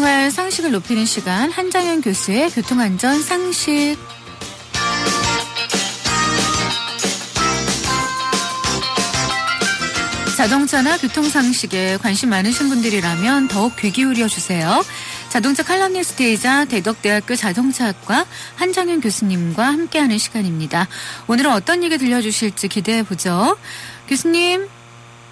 일상생활 상식을 높이는 시간 한장현 교수의 교통안전 상식. 자동차나 교통상식에 관심 많으신 분들이라면 더욱 귀 기울여 주세요. 자동차 칼럼니스트이자 대덕대학교 자동차학과 한장현 교수님과 함께하는 시간입니다. 오늘은 어떤 얘기 들려주실지 기대해보죠. 교수님.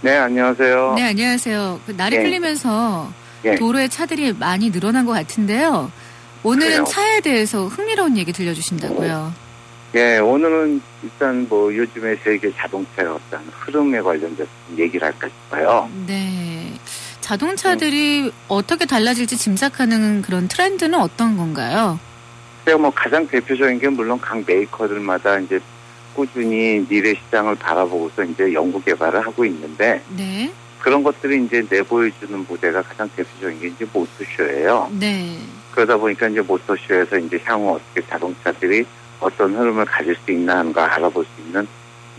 네, 안녕하세요. 네, 안녕하세요. 날이 풀리면서 도로에 차들이 많이 늘어난 것 같은데요. 오늘은 그래요. 차에 대해서 흥미로운 얘기 들려주신다고요. 예, 오늘은 일단 요즘에 세계 자동차의 어떤 흐름에 관련돼서 얘기를 할까 싶어요. 네. 자동차들이 어떻게 달라질지 짐작하는 그런 트렌드는 어떤 건가요? 가장 대표적인 게 물론 각 메이커들마다 이제 꾸준히 미래 시장을 바라보고서 이제 연구 개발을 하고 있는데, 네. 그런 것들이 이제 내보여주는 무대가 가장 대표적인 게 이제 모터쇼예요. 네. 그러다 보니까 이제 모터쇼에서 이제 향후 어떻게 자동차들이 어떤 흐름을 가질 수 있나 하는 걸 알아볼 수 있는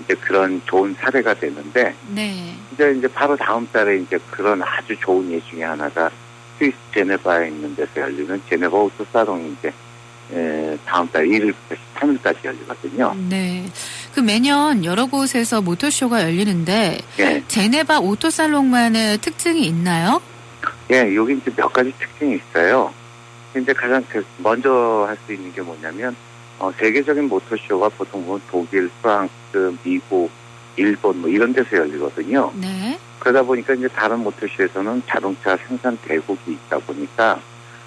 이제 그런 좋은 사례가 되는데, 네. 이제 바로 다음 달에 이제 그런 아주 좋은 예 중에 하나가 스위스 제네바에 있는 데서 열리는 제네바 오토 사롱이 이제 다음 달 1일부터 13일까지 열리거든요. 네. 그 매년 여러 곳에서 모터쇼가 열리는데, 예. 제네바 오토살롱만의 특징이 있나요? 예, 여기 이제 몇 가지 특징이 있어요. 근데 가장 먼저 할 수 있는 게 뭐냐면, 세계적인 모터쇼가 보통 독일, 프랑스, 미국, 일본 이런 데서 열리거든요. 네. 그러다 보니까 이제 다른 모터쇼에서는 자동차 생산 대국이 있다 보니까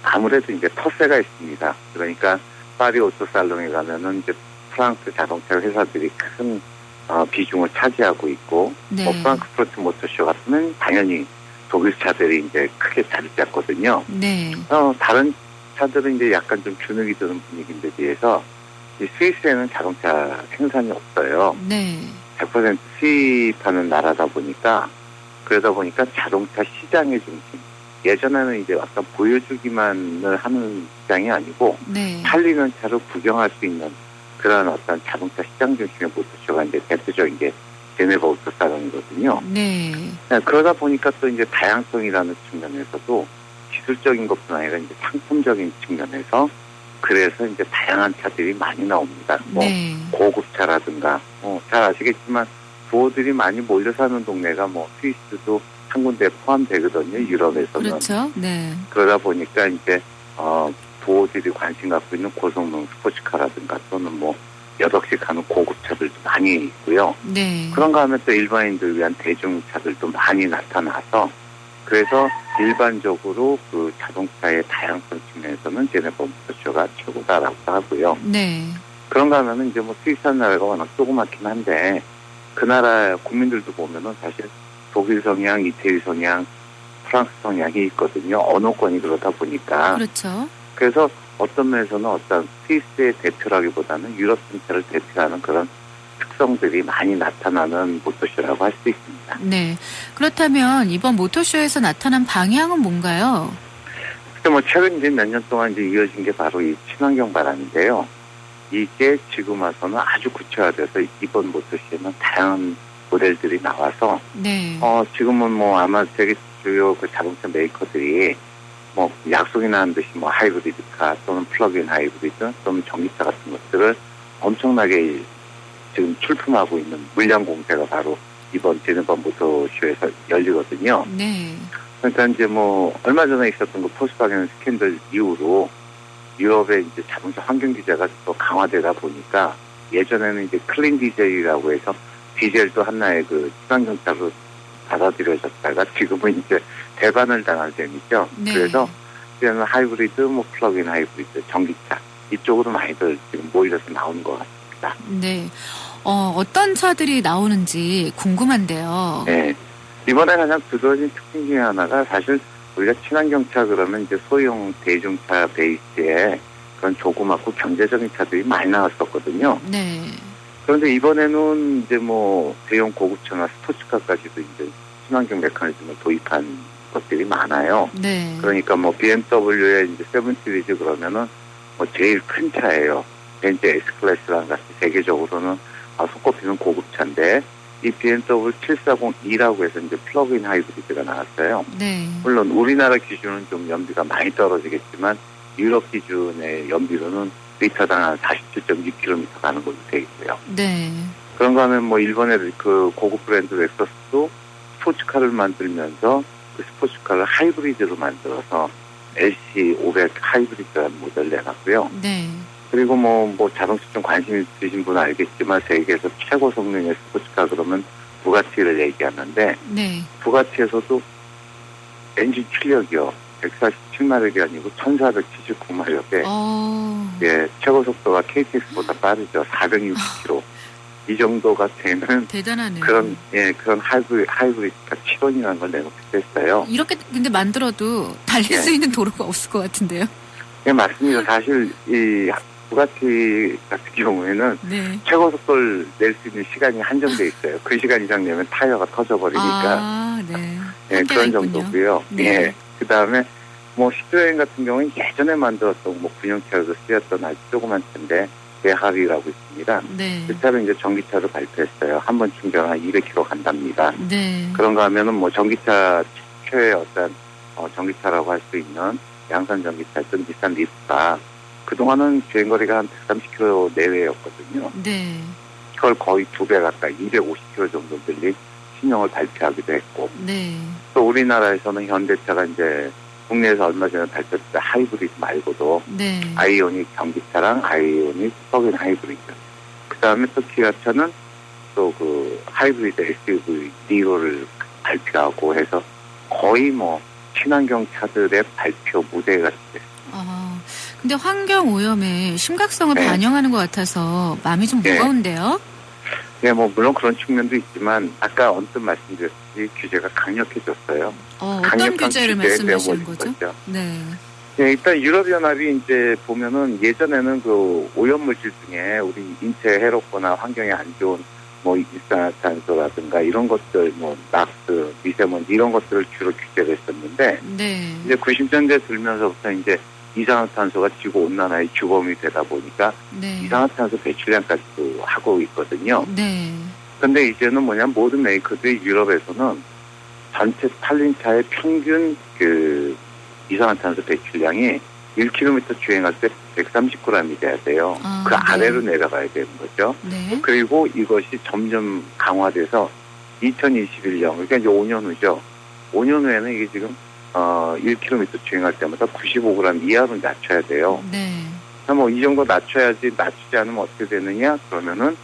아무래도 이제 텃세가 있습니다. 그러니까 파리 오토살롱에 가면은 이제 프랑스 자동차 회사들이 큰 비중을 차지하고 있고, 네. 프랑크푸르트 모터쇼 같으면 당연히 독일 차들이 이제 크게 자리 잡거든요. 네. 다른 차들은 이제 약간 좀 주눅이 드는 분위기인데 비해서 이 스위스에는 자동차 생산이 없어요. 네. 100% 수입하는 나라다 보니까, 그러다 보니까 자동차 시장의 중심. 예전에는 이제 약간 보여주기만을 하는 시장이 아니고, 네. 팔리는 차로 구경할 수 있는 그런 어떤 자동차 시장 중심의 모터쇼가 이제 대표적인 게 제네바 오토살롱이거든요. 네. 그러다 보니까 또 이제 다양성이라는 측면에서도 기술적인 것뿐 아니라 이제 상품적인 측면에서 그래서 이제 다양한 차들이 많이 나옵니다. 네. 고급차라든가, 잘 아시겠지만 부호들이 많이 몰려 사는 동네가 스위스도 한 군데 포함되거든요. 유럽에서는. 그렇죠. 네. 그러다 보니까 이제 부호들이 관심 갖고 있는 고성능 스포츠카라든가 또는 몇 억씩 하는 고급차들도 많이 있고요. 네. 그런가 하면 또 일반인들 위한 대중차들도 많이 나타나서, 그래서 일반적으로 그 자동차의 다양성 측면에서는 제네바 모터쇼가 최고다라고 하고요. 네. 그런가 하면은 이제 스위스 나라가 워낙 조그맣긴 한데, 그 나라 국민들도 보면은 사실 독일 성향, 이태리 성향, 프랑스 성향이 있거든요. 언어권이 그러다 보니까. 그렇죠. 그래서 어떤 면에서는 어떤 스위스의 대표라기보다는 유럽 전체를 대표하는 그런 특성들이 많이 나타나는 모터쇼라고 할 수 있습니다. 네. 그렇다면 이번 모터쇼에서 나타난 방향은 뭔가요? 그때 최근 이제 몇 년 동안 이제 이어진 게 바로 이 친환경 발안인데요. 이게 지금 와서는 아주 구체화돼서 이번 모터쇼에는 다양한 모델들이 나와서, 네. 지금은 아마 세계 주요 그 자동차 메이커들이 약속이나 한 듯이 하이브리드카 또는 플러그인 하이브리드 또는 전기차 같은 것들을 엄청나게 지금 출품하고 있는 물량 공세가 바로 이번 제네바 모터쇼에서 열리거든요. 네. 그러니까 이제 얼마 전에 있었던 그 폴kswagen 스캔들 이후로 유럽의 이제 자동차 환경 규제가 또 강화되다 보니까, 예전에는 이제 클린 디젤이라고 해서 디젤도 하나의 그 친환경차로 받아들여졌다가 지금은 이제 대반을 당할 셈이죠. 네. 그래서 이제는 하이브리드, 플러그인 하이브리드, 전기차 이쪽으로 많이들 지금 몰려서 나오는 것 같습니다. 네. 어떤 차들이 나오는지 궁금한데요. 네. 이번에 가장 두드러진 특징 중에 하나가, 사실 우리가 친환경차 그러면 이제 소형 대중차 베이스에 그런 조그맣고 경제적인 차들이 많이 나왔었거든요. 네. 그런데 이번에는 이제 대형 고급차나 스포츠카까지도 이제 친환경 메커니즘을 도입한 것들이 많아요. 네. 그러니까 BMW의 이제 7 시리즈 그러면은 제일 큰 차예요. 벤츠 S 클래스랑 같이 세계적으로는 손꼽히는 고급차인데, 이 BMW 740E라고 해서 이제 플러그인 하이브리드가 나왔어요. 네. 물론 우리나라 기준은 좀 연비가 많이 떨어지겠지만 유럽 기준의 연비로는 리터당 한 47.6km 가는 걸로 되어 있고요. 네. 그런가 하면 뭐 일본의 그 고급 브랜드 렉서스도 스포츠카를 만들면서 그 스포츠카를 하이브리드로 만들어서 LC500 하이브리드라는 모델을 내놨고요. 네. 그리고 뭐 자동차 좀 관심 있으신 분은 알겠지만 세계에서 최고 성능의 스포츠카 그러면 부가티를 얘기하는데 네. 부가티에서도 엔진 출력이요. 147마력이 아니고 1479마력에 예, 최고 속도가 KTX보다 빠르죠. 460km. 이 정도가 되는 대단하네요. 그런 하이브리드가 7원이라는 걸 내놓게 됐어요. 이렇게 근데 만들어도 달릴 수 있는 도로가 없을 것 같은데요. 예, 맞습니다. 사실 이 부가티 같은 경우에는 네. 최고 속도를 낼 수 있는 시간이 한정돼 있어요. 그 시간 이상 내면 타이어가 터져버리니까. 네. 예, 그런 정도고요. 네. 예. 그 다음에 뭐 시트로엔 같은 경우는 예전에 만들었던 뭐 군용차로도 쓰였던 아주 조그만 차인데 베하리라고 있습니다. 네. 그 차를 이제 전기차로 발표했어요. 한 번 충전 한 200km 간답니다. 네. 그런가 하면은 뭐 전기차 최초의 어떤 전기차라고 할 수 있는 양산 전기차였던 닛산 리프가 그동안은 주행거리가 한 130km 내외였거든요. 네. 그걸 거의 2배 가까이 250km 정도 늘린 신형을 발표하기도 했고 네. 또 우리나라에서는 현대차가 이제 국내에서 얼마 전에 발표했던 하이브리드 말고도 네. 아이오닉 전기차랑 아이오닉 플러그인 하이브리드. 그 다음에 또 기아차는 또 그 하이브리드 SUV 니오를 발표하고 해서 거의 뭐 친환경 차들의 발표 무대가 됐어요. 근데 환경 오염의 심각성을 네. 반영하는 것 같아서 마음이 좀 무거운데요. 네, 뭐 물론 그런 측면도 있지만 아까 언뜻 말씀드렸듯이 규제가 강력해졌어요. 어떤 규제를 말씀하시는 거죠? 네. 네, 일단 유럽연합이 이제 보면은 예전에는 그 오염물질 중에 우리 인체에 해롭거나 환경에 안 좋은 뭐 이산화탄소라든가 이런 것들, 뭐 낙스, 미세먼지 이런 것들을 주로 규제를 했었는데 네. 이제 90년대 들면서부터 이제 이산화탄소가 지구 온난화의 주범이 되다 보니까 네. 이산화탄소 배출량까지도 하고 있거든요. 네. 근데 이제는 뭐냐면 모든 메이커들이 유럽에서는 전체 팔린 차의 평균 그 이산화탄소 배출량이 1km 주행할 때 130g이 돼야 돼요. 그 아래로 내려가야 되는 거죠. 네. 그리고 이것이 점점 강화돼서 2021년, 그러니까 이제 5년 후죠. 5년 후에는 이게 지금 1km 주행할 때마다 95g 이하로 낮춰야 돼요. 네. 뭐 이 정도 낮춰야지, 낮추지 않으면 어떻게 되느냐? 그러면은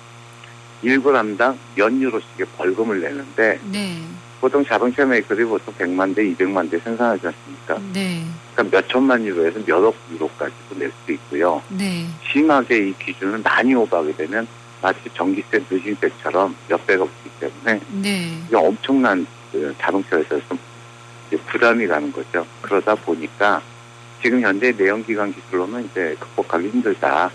1g당 몇 유로씩의 벌금을 내는데 네. 보통 자동차 메이커들이 보통 100만 대, 200만 대 생산하지 않습니까? 네. 그러니까 몇 천만 유로에서 몇억 유로까지도 낼 수 있고요. 네. 심하게 이 기준을 많이 오버하게 되면 마치 전기세 늦은 때처럼 몇백억 이기 때문에 네. 이게 엄청난 그 자동차 회사에서 부담이 가는 거죠. 그러다 보니까 지금 현재 내연기관 기술로는 이제 극복하기 힘들다.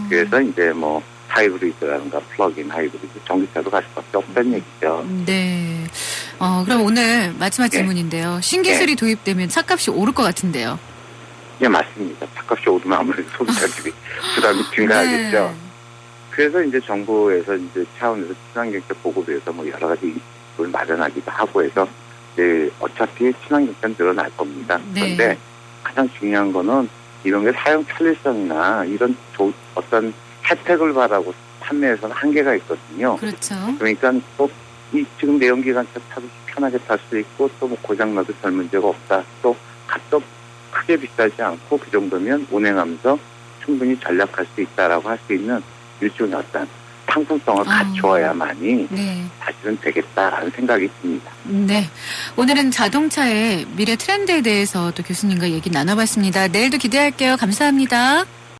그래서 이제 뭐 하이브리드라든가 플러그인 하이브리드 전기차도 갈 수밖에 없다는 얘기죠. 네. 그럼 오늘 마지막 질문인데요. 신기술이 도입되면 차값이 오를 것 같은데요. 네, 맞습니다. 차값이 오르면 아무래도 소비자들이 부담이 증가하겠죠. 네. 그래서 이제 정부에서 이제 차원에서 친환경차 보급을 위해서 뭐 여러 가지 인식을 마련하기도 하고 해서 이제 어차피 친환경차는 늘어날 겁니다. 네. 그런데 가장 중요한 거는 이런 게 사용 편리성이나 이런 어떤 혜택을 바라고 판매에서는 한계가 있거든요. 그렇죠. 그러니까 또 이 지금 내연기관차 타듯이 편하게 탈 수 있고 또 뭐 고장나도 별 문제가 없다. 또 값도 크게 비싸지 않고 그 정도면 운행하면서 충분히 전략할 수 있다라고 할 수 있는 일종의 어떤 상품성을 갖추어야만이 네. 사실은 되겠다라는 생각이 듭니다. 네. 오늘은 자동차의 미래 트렌드에 대해서 또 교수님과 얘기 나눠봤습니다. 내일도 기대할게요. 감사합니다.